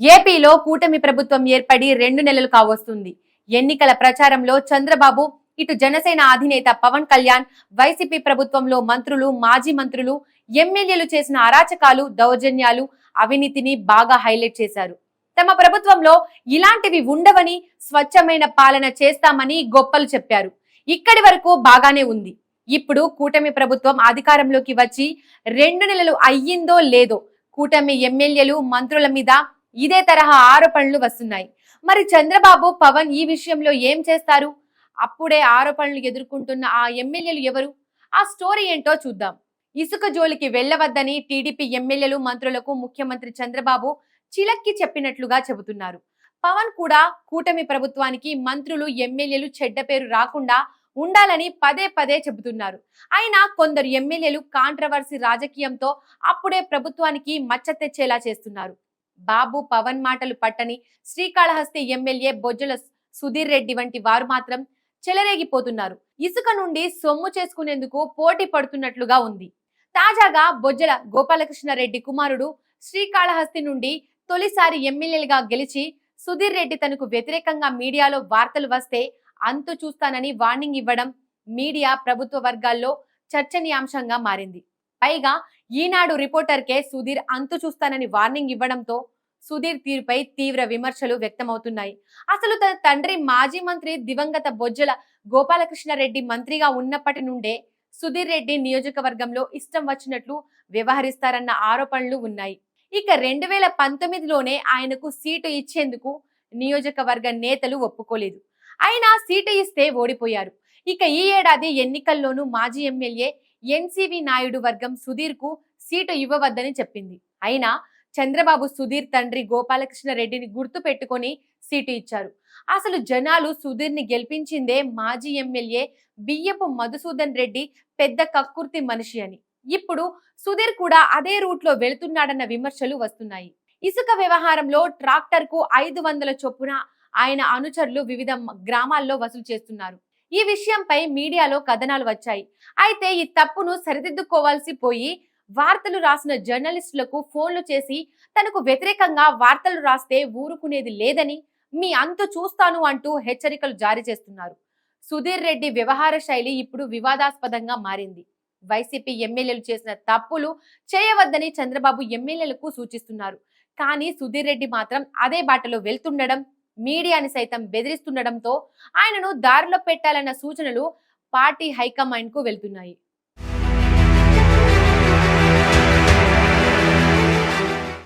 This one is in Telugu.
ఏపీలో కూటమి ప్రభుత్వం ఏర్పడి 2 నెలలు కావస్తుంది. ఎన్నికల ప్రచారంలో చంద్రబాబు, ఇటు జనసేన అధినేత పవన్ కళ్యాణ్, వైసీపీ ప్రభుత్వంలో మంత్రులు, మాజీ మంత్రులు, ఎమ్మెల్యేలు చేసిన అరాచకాలు, దౌర్జన్యాలు, అవినీతిని బాగా హైలైట్ చేశారు. తమ ప్రభుత్వంలో ఇలాంటివి ఉండవని, స్వచ్ఛమైన పాలన చేస్తామని గొప్పలు చెప్పారు. ఇక్కడి వరకు బాగానే ఉంది. ఇప్పుడు కూటమి ప్రభుత్వం అధికారంలోకి వచ్చి 2 నెలలు అయ్యిందో లేదో కూటమి ఎమ్మెల్యేలు, మంత్రుల మీద ఇదే తరహా ఆరోపణలు వస్తున్నాయి. మరి చంద్రబాబు, పవన్ ఈ విషయంలో ఏం చేస్తారు? అప్పుడే ఆరోపణలు ఎదుర్కొంటున్న ఆ ఎమ్మెల్యేలు ఎవరు? ఆ స్టోరీ ఏంటో చూద్దాం. ఇసుక జోలికి వెళ్లవద్దని టీడీపీ ఎమ్మెల్యేలు, మంత్రులకు ముఖ్యమంత్రి చంద్రబాబు చిలక్కి చెప్పినట్లుగా చెబుతున్నారు. పవన్ కూడా కూటమి ప్రభుత్వానికి మంత్రులు, ఎమ్మెల్యేలు చెడ్డ పేరు రాకుండా ఉండాలని పదే పదే చెబుతున్నారు. అయినా కొందరు ఎమ్మెల్యేలు కాంట్రవర్సీ రాజకీయంతో అప్పుడే ప్రభుత్వానికి మచ్చ తెచ్చేలా చేస్తున్నారు. బాబు, పవన్ మాటలు పట్టని శ్రీకాళహస్తి ఎమ్మెల్యే బొజ్జల సుధీర్ రెడ్డి వంటి వారు మాత్రం చెలరేగిపోతున్నారు. ఇసుక నుండి సొమ్ము చేసుకునేందుకు పోటీ పడుతున్నట్లుగా ఉంది. తాజాగా బొజ్జల గోపాలకృష్ణారెడ్డి కుమారుడు శ్రీకాళహస్తి నుండి తొలిసారి ఎమ్మెల్యేగా గెలిచి సుధీర్ రెడ్డి తనకు వ్యతిరేకంగా మీడియాలో వార్తలు వస్తే అంతు చూస్తానని వార్నింగ్ ఇవ్వడం మీడియా, ప్రభుత్వ వర్గాల్లో చర్చనీయాంశంగా మారింది. పైగా ఈనాడు రిపోర్టర్కే సుధీర్ అంతు చూస్తానని వార్నింగ్ ఇవ్వడంతో సుధీర్ తీరుపై తీవ్ర విమర్శలు వ్యక్తమవుతున్నాయి. అసలు తన తండ్రి మాజీ మంత్రి దివంగత బొజ్జల గోపాలకృష్ణారెడ్డి మంత్రిగా ఉన్నప్పటి నుండే సుధీర్ రెడ్డి నియోజకవర్గంలో ఇష్టం వచ్చినట్లు వ్యవహరిస్తారన్న ఆరోపణలు ఉన్నాయి. ఇక 2019లోనే ఆయనకు సీటు ఇచ్చేందుకు నియోజకవర్గ నేతలు ఒప్పుకోలేదు. అయినా సీటు ఇస్తే ఓడిపోయారు. ఇక ఈ ఏడాది ఎన్నికల్లోనూ మాజీ ఎమ్మెల్యే ఎన్సీవీ నాయుడు వర్గం సుధీర్ కు సీటు ఇవ్వవద్దని చెప్పింది. అయినా చంద్రబాబు సుధీర్ తండ్రి గోపాలకృష్ణారెడ్డిని గుర్తు పెట్టుకొని సీటు ఇచ్చారు. అసలు జనాలు సుధీర్ ని గెలిపించిందే మాజీ ఎమ్మెల్యే బియ్యపు మధుసూదన్ రెడ్డి పెద్ద కక్కుర్తి మనిషి అని. ఇప్పుడు సుధీర్ కూడా అదే రూట్ లో వెళుతున్నాడన్న విమర్శలు వస్తున్నాయి. ఇసుక వ్యవహారంలో ట్రాక్టర్ కు 500 చొప్పున ఆయన అనుచరులు వివిధ గ్రామాల్లో వసూలు చేస్తున్నారు. ఈ విషయంపై మీడియాలో కథనాలు వచ్చాయి. అయితే ఈ తప్పును సరిదిద్దుకోవాల్సి పోయి వార్తలు రాసిన జర్నలిస్టులకు ఫోన్లు చేసి తనకు వ్యతిరేకంగా వార్తలు రాస్తే ఊరుకునేది లేదని, మీ అంతు చూస్తాను అంటూ హెచ్చరికలు జారీ చేస్తున్నారు. సుధీర్ రెడ్డి వ్యవహార శైలి ఇప్పుడు వివాదాస్పదంగా మారింది. వైసీపీ ఎమ్మెల్యేలు చేసిన తప్పులు చేయవద్దని చంద్రబాబు ఎమ్మెల్యేలకు సూచిస్తున్నారు. కానీ సుధీర్ రెడ్డి మాత్రం అదే బాటలో వెళ్తుండడం, మీడియాని సైతం బెదిరిస్తుండడంతో ఆయనను దారిలో పెట్టాలన్న సూచనలు పార్టీ హైకమాండ్ కు వెళ్తున్నాయి.